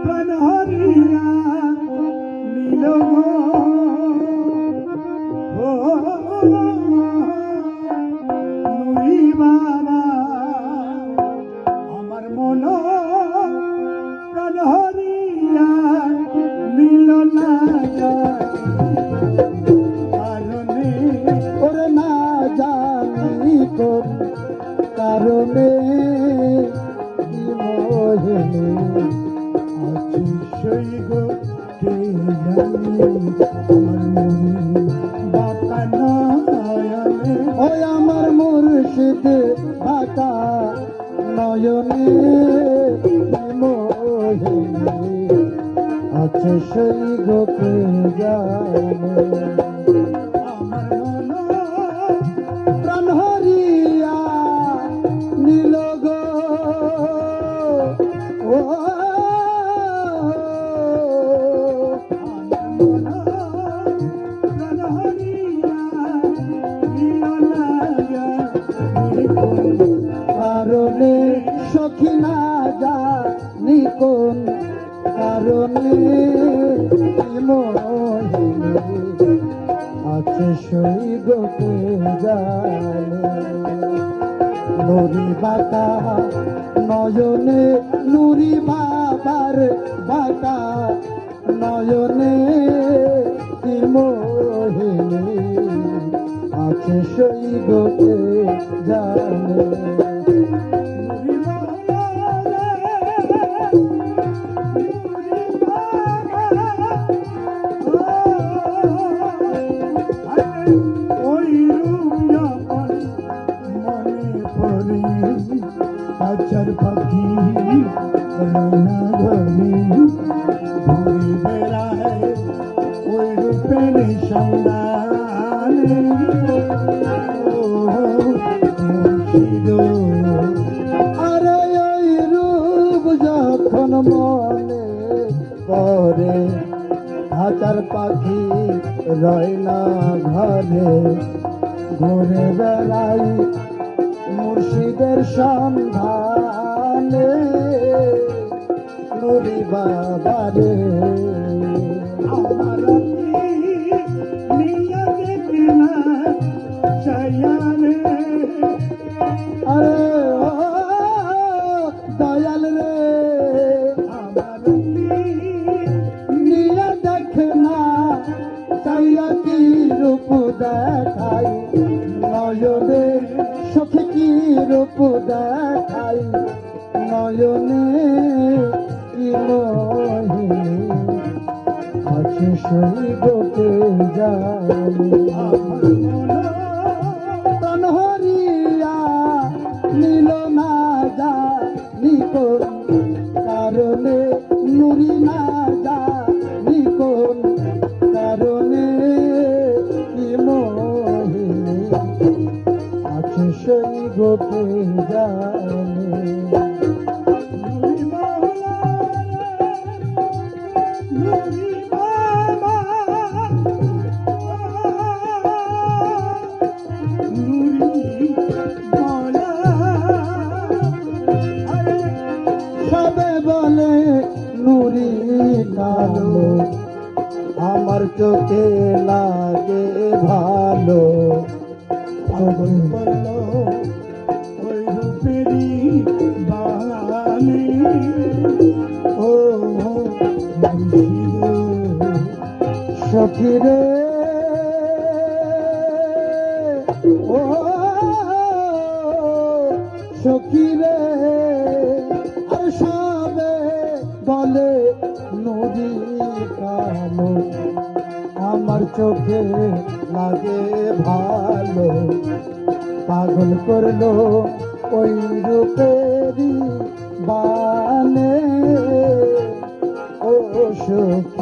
প্রাণ হারিয়া নীল গো নুরি বাবা আমার মন প্রাণ হারিয়া নীল না কারণে ওরে না জানি কোন কারণে কি মোহিনী আছি সই গো কে জানি আমার মনে বাঁকা নয়নে ওই আমার মুর্শিদ বাঁকা নয়নে কি মোহিনী আছে সেই গোপে জানে আমার মন প্রাণ হারিয়া নীল গো ও প্রাণ হারিয়া নীল লাগা কারণে সখী না জানি কোন কারণে কি মোহিনী আছে সেই গোপে জানে নুরি বাঁকা নয়নে নুরি বাবার বাঁকা নয়নে কি মোহিনী আছে সেই গোপে জানে ওই রূপ যখন মনে পড়ে আচার পাখি রানা ঘরে ঘুরে বেড়ায় ওই রূপের সন্ধানে মুর্শিদ আরে ওই রূপ যখন মনে পড়ে হাজার পাখি রয় না ঘরে ঘুরে বেড়াই মুর্শিদের সন্ধানে নুরি বাবারে আমার নিয়া দেখে না চাইয়ারে আরে ও দয়াল রে আমার নিয়ে দেখে না চাইয়া কি রূপ দেখাই নয়নে সখী কি রূপ দেখাই নয়নে কি মোহিনী আছে সেই গোপে জানি প্রাণ হরিয়া নীল না জানি কোন কারণে নুরি না জানি কোন কারণে কি মোহিনী আছে সেই গোপে জানে নুরি মাওলা নুরি বাবা নুরি মাওলা আরে সবে বলে নুরি কালো আমার চোখে লাগে ভালো পাগল করল ওই রূপেরই বাগানে ও মুর্শিদ সখীরে ও সখীরে আর সবে বলে নুরি কালো আমার চোখে লাগে ভালো পাগল করলো ওই রূপেরই বানে ও সুখ